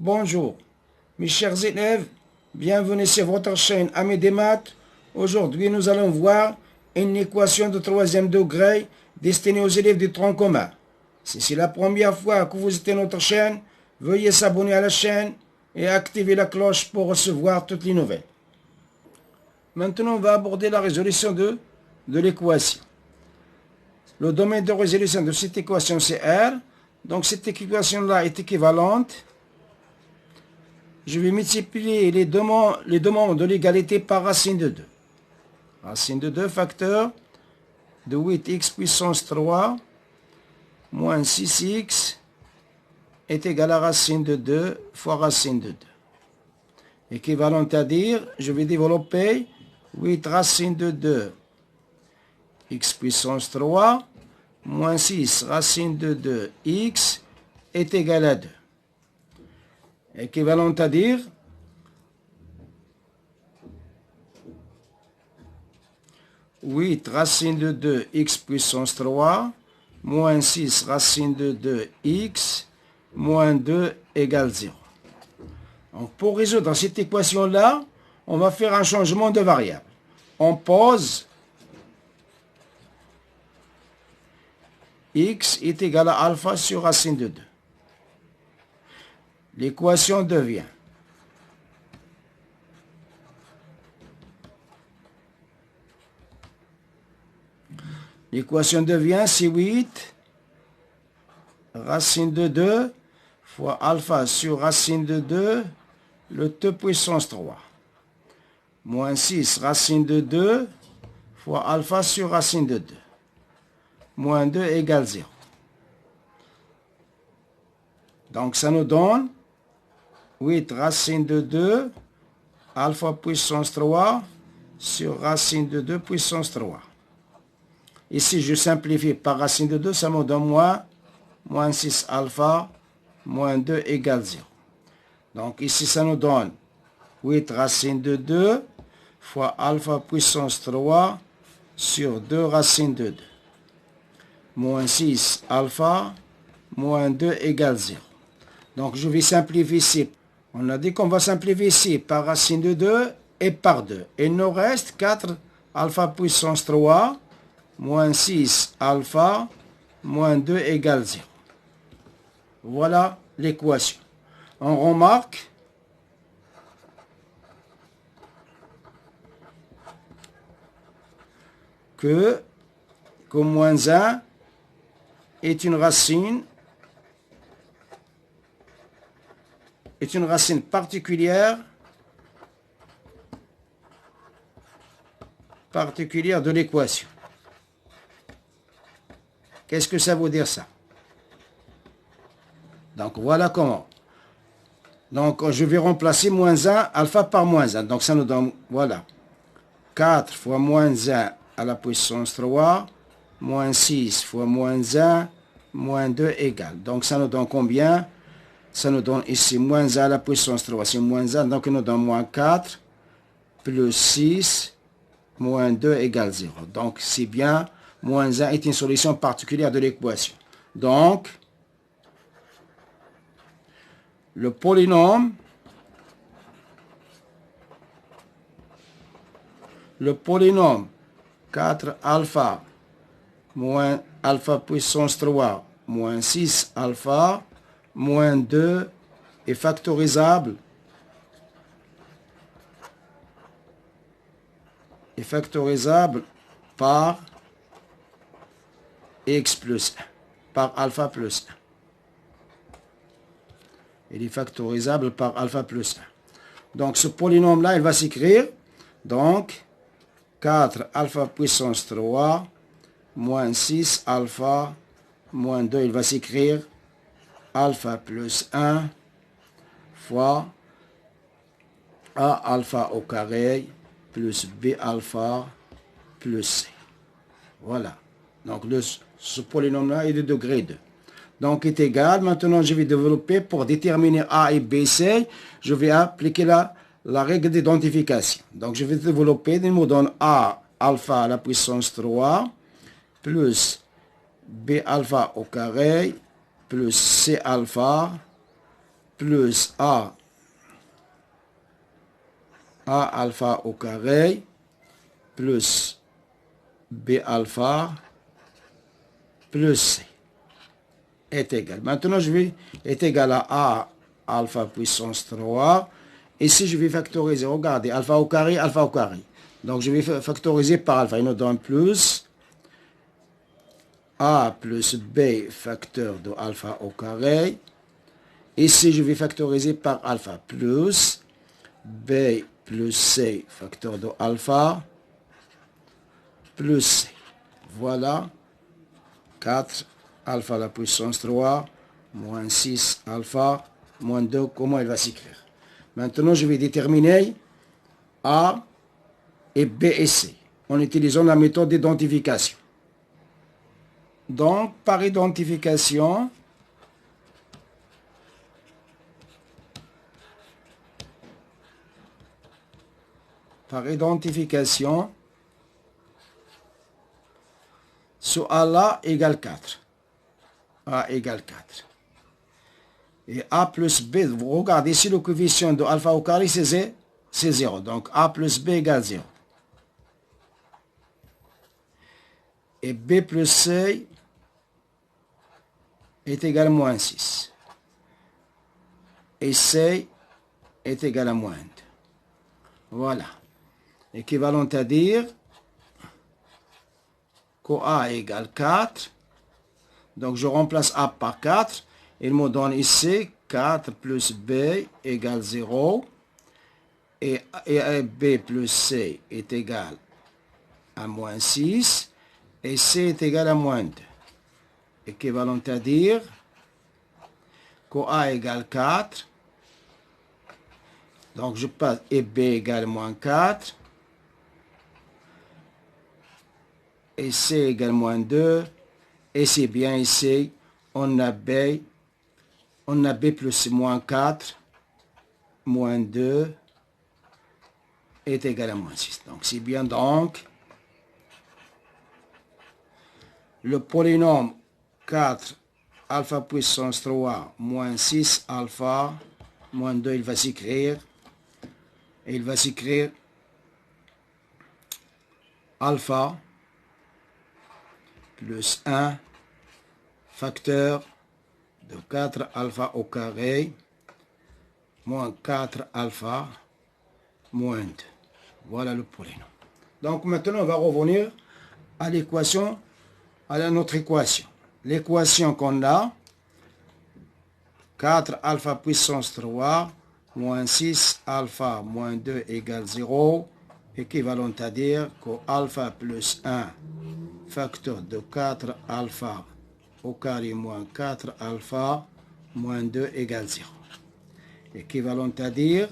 Bonjour, mes chers élèves, bienvenue sur votre chaîne Amis des maths. Aujourd'hui, nous allons voir une équation de troisième degré destinée aux élèves du tronc commun. Si c'est la première fois que vous visitez notre chaîne, veuillez s'abonner à la chaîne et activer la cloche pour recevoir toutes les nouvelles. Maintenant, on va aborder la résolution de l'équation. Le domaine de résolution de cette équation, c'est R. Donc, cette équation-là est équivalente. Je vais multiplier les deux membres de l'égalité par racine de 2. Racine de 2, facteur de 8x puissance 3 moins 6x est égal à racine de 2 fois racine de 2. Équivalente à dire, je vais développer 8 racine de 2 x puissance 3 moins 6 racine de 2 x est égal à 2. Équivalent à dire 8 racine de 2 x puissance 3 moins 6 racine de 2 x moins 2 égale 0. Donc pour résoudre cette équation-là, on va faire un changement de variable. On pose x est égal à alpha sur racine de 2. L'équation devient c'est 8 racine de 2 fois alpha sur racine de 2 le t puissance 3 moins 6 racine de 2 fois alpha sur racine de 2 moins 2 égale 0. Donc ça nous donne 8 racine de 2 alpha puissance 3 sur racine de 2 puissance 3. Ici, je simplifie par racine de 2, ça me donne moins 6 alpha moins 2 égale 0. Donc ici, ça nous donne 8 racine de 2 fois alpha puissance 3 sur 2 racine de 2. Moins 6 alpha moins 2 égale 0. Donc je vais simplifier ici. On a dit qu'on va simplifier ici par racine de 2 et par 2. Il nous reste 4 alpha puissance 3 moins 6 alpha moins 2 égale 0. Voilà l'équation. On remarque que moins 1 est une racine particulière de l'équation. Qu'est-ce que ça veut dire ça? Donc voilà comment. Donc je vais remplacer moins 1 alpha par moins 1. Donc ça nous donne, voilà, 4 fois moins 1 à la puissance 3 moins 6 fois moins 1 moins 2 égale. Donc ça nous donne combien? Ça nous donne ici moins 1 à la puissance 3, c'est moins 1, donc il nous donne moins 4 plus 6 moins 2 égale 0. Donc c'est bien, moins 1 est une solution particulière de l'équation. Donc le polynôme 4 alpha moins alpha puissance 3 moins 6 alpha moins 2 est factorisable par x plus 1, par alpha plus 1. Il est factorisable par alpha plus 1. Donc ce polynôme-là, il va s'écrire, donc 4 alpha puissance 3 moins 6 alpha moins 2, il va s'écrire alpha plus 1 fois A alpha au carré plus B alpha plus C. Voilà. Donc ce polynôme-là est de degré 2. Donc est égal. Maintenant, je vais développer pour déterminer A et B, C. Je vais appliquer la règle d'identification. Donc je vais développer. Il me donne A alpha à la puissance 3 plus B alpha au carré plus C alpha plus A alpha au carré plus B alpha plus C est égal. Maintenant, je vais est égal à A alpha puissance 3. Ici, je vais factoriser. Regardez, alpha au carré, alpha au carré. Donc, je vais factoriser par alpha. Il nous donne plus A plus B facteur de alpha au carré. Ici, je vais factoriser par alpha plus B plus C facteur de alpha plus C. Voilà. 4 alpha à la puissance 3 moins 6 alpha moins 2. Comment il va s'écrire? Maintenant, je vais déterminer A et B et C en utilisant la méthode d'identification. Donc, par identification, sur A égale 4. A égale 4. Et A plus B, vous regardez ici le coefficient de alpha au carré, c'est 0. Donc A plus B égale 0. Et B plus C est égal à moins 6. Et C est égal à moins 2. Voilà. Équivalent à dire que A égale 4. Donc je remplace A par 4. Il me donne ici 4 plus B égale 0. Et B plus C est égal à moins 6. Et C est égal à moins 2. Équivalent à dire que A égale 4. Donc je passe et B égale moins 4. Et C égale moins 2. Et c'est bien ici, on a B plus moins 4, moins 2 est égal à moins 6. Donc c'est bien donc le polynôme 4 alpha puissance 3 moins 6 alpha moins 2, il va s'écrire. Et il va s'écrire alpha plus 1 facteur de 4 alpha au carré moins 4 alpha moins 2. Voilà le polynôme. Donc maintenant, on va revenir à l'équation, à notre équation. L'équation qu'on a, 4 alpha puissance 3 moins 6 alpha moins 2 égale 0, équivalent à dire que alpha plus 1 facteur de 4 alpha au carré moins 4 alpha moins 2 égale 0. Équivalent à dire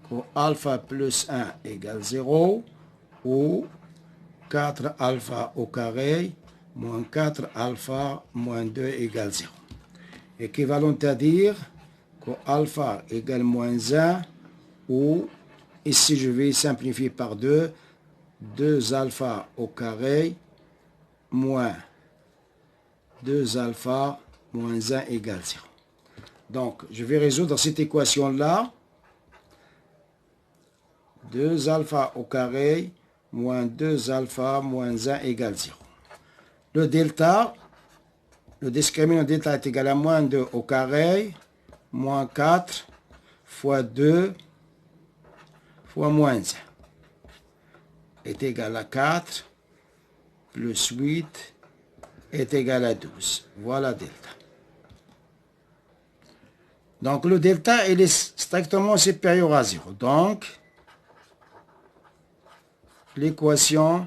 que alpha plus 1 égale 0 ou 4 alpha au carré moins 4 alpha moins 2 égale 0. Équivalent à dire que alpha égale moins 1 ou, ici je vais simplifier par 2, 2 alpha au carré moins 2 alpha moins 1 égale 0. Donc, je vais résoudre cette équation-là. 2 alpha au carré moins 2 alpha moins 1 égale 0. Le delta, le discriminant delta est égal à moins 2 au carré moins 4 fois 2 fois moins 1 est égal à 4 plus 8 est égal à 12. Voilà delta. Donc le delta, il est strictement supérieur à 0. Donc, l'équation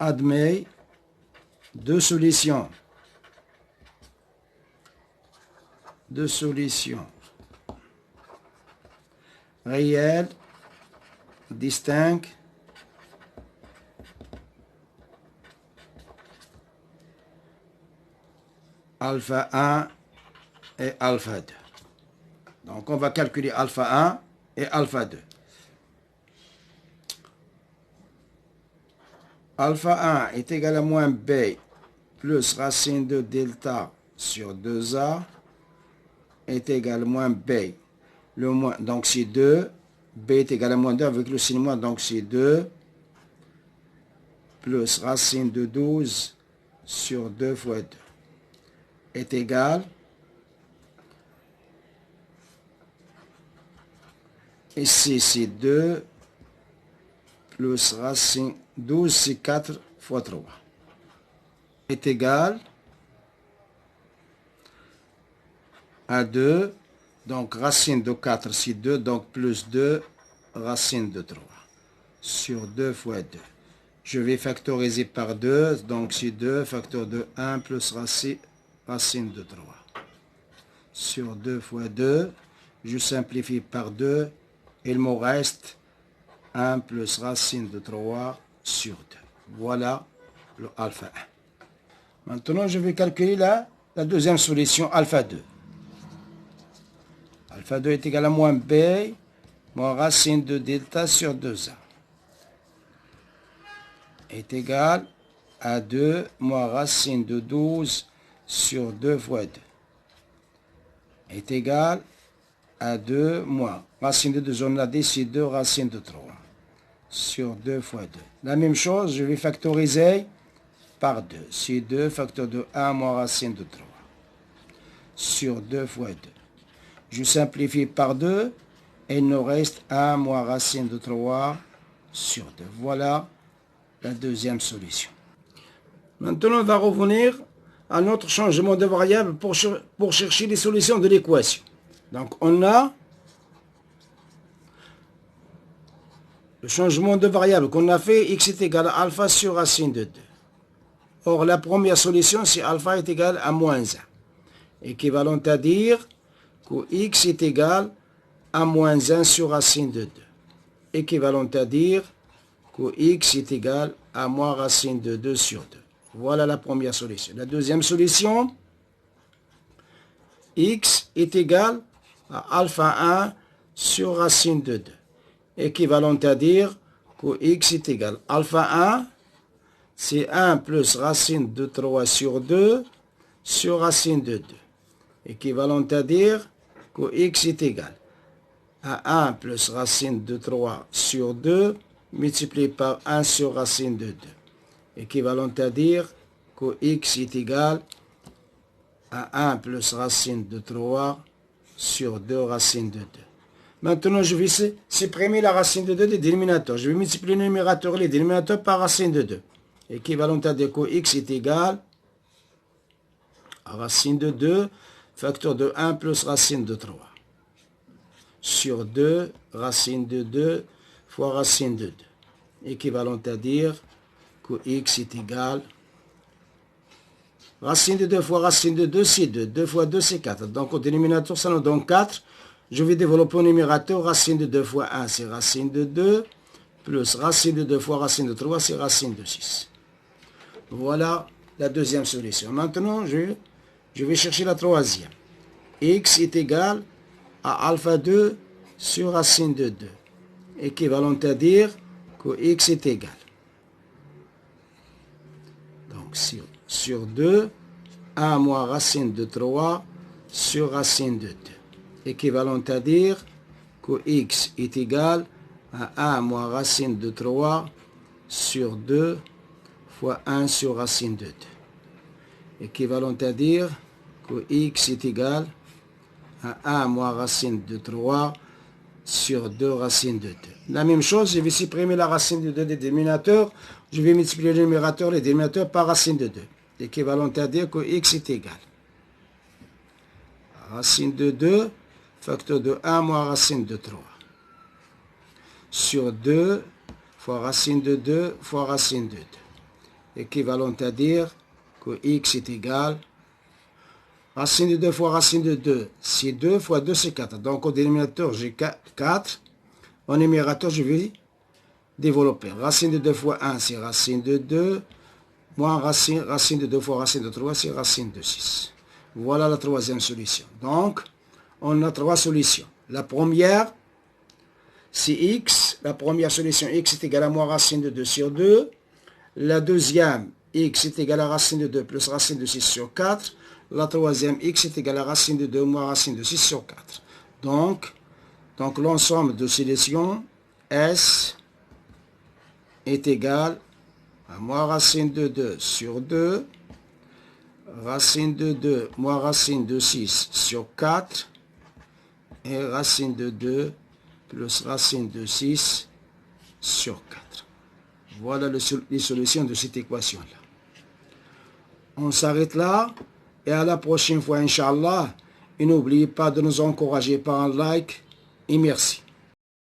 admet deux solutions. Deux solutions réelles, distinctes, alpha 1 et alpha 2. Donc on va calculer alpha 1 et alpha 2. Alpha 1 est égal à moins B plus racine de delta sur 2a est égal à moins b. Le moins, donc c'est 2. B est égal à moins 2 avec le signe moins, donc c'est 2. Plus racine de 12 sur 2 fois 2 est égal. Ici c'est 2 plus racine 12, c'est 4 fois 3. Est égal à 2. Donc racine de 4, c'est 2. Donc plus 2, racine de 3. Sur 2 fois 2. Je vais factoriser par 2. Donc c'est 2, facteur de 1 plus racine de 3. Sur 2 fois 2. Je simplifie par 2. Il me reste 1 plus racine de 3 sur 2. Voilà le alpha 1. Maintenant, je vais calculer la deuxième solution, alpha 2. Alpha 2 est égal à moins b, moins racine de delta sur 2a. Est égal à 2 moins racine de 12 sur 2 fois 2. Est égal à 2 moins racine de 2, on a dit c'est 2 racine de 3 sur 2 fois 2. La même chose, je vais factoriser par 2. C'est 2 facteur de 1 moins racine de 3 sur 2 fois 2. Je simplifie par 2 et il nous reste 1 moins racine de 3 sur 2. Voilà la deuxième solution. Maintenant, on va revenir à notre changement de variable pour chercher les solutions de l'équation. Donc, on a le changement de variable qu'on a fait, x est égal à alpha sur racine de 2. Or, la première solution, c'est alpha est égal à moins 1. Équivalent à dire que x est égal à moins 1 sur racine de 2. Équivalent à dire que x est égal à moins racine de 2 sur 2. Voilà la première solution. La deuxième solution, x est égal à alpha 1 sur racine de 2. Équivalent à dire que x est égal à alpha 1, c'est 1 plus racine de 3 sur 2 sur racine de 2. Équivalent à dire que x est égal à 1 plus racine de 3 sur 2 multiplié par 1 sur racine de 2. Équivalent à dire que x est égal à 1 plus racine de 3 sur 2 racine de 2. Maintenant, je vais supprimer la racine de 2 des dénominateurs. Je vais multiplier le numérateur et les dénominateurs par racine de 2. Équivalent à dire que x est égal à racine de 2, facteur de 1 plus racine de 3. Sur 2, racine de 2 fois racine de 2. Équivalent à dire que x est égal racine de 2 fois racine de 2, c'est 2. 2 fois 2, c'est 4. Donc, au dénominateur, ça nous donne 4. Je vais développer au numérateur. Racine de 2 fois 1, c'est racine de 2. Plus racine de 2 fois racine de 3, c'est racine de 6. Voilà la deuxième solution. Maintenant, je vais chercher la troisième. X est égal à alpha 2 sur racine de 2. Équivalent à dire que x est égal. Donc, sur 2, 1 moins racine de 3 sur racine de 2. Équivalent à dire que x est égal à 1 moins racine de 3 sur 2 fois 1 sur racine de 2. Équivalent à dire que x est égal à 1 moins racine de 3 sur 2 racine de 2. La même chose, je vais supprimer la racine de 2 des dénominateurs. Je vais multiplier le numérateur et les dénominateurs par racine de 2. Équivalent à dire que x est égal à racine de 2, facteur de 1 moins racine de 3. Sur 2 fois racine de 2 fois racine de 2. Équivalent à dire que x est égal racine de 2 fois racine de 2, c'est 2 fois 2, c'est 4. Donc, au dénominateur, j'ai 4. Au numérateur, je vais développer. Racine de 2 fois 1, c'est racine de 2. Moins racine de 2 fois racine de 3, c'est racine de 6. Voilà la troisième solution. Donc, on a trois solutions. La première, c'est x. La première solution, x est égal à moins racine de 2 sur 2. La deuxième, x est égal à racine de 2 plus racine de 6 sur 4. La troisième, x est égal à racine de 2 moins racine de 6 sur 4. Donc l'ensemble de solutions, S est égal à moins racine de 2 sur 2, racine de 2 moins racine de 6 sur 4, et racine de 2 plus racine de 6 sur 4. Voilà les solutions de cette équation-là. On s'arrête là et à la prochaine fois, Inch'Allah. Et n'oubliez pas de nous encourager par un like et merci.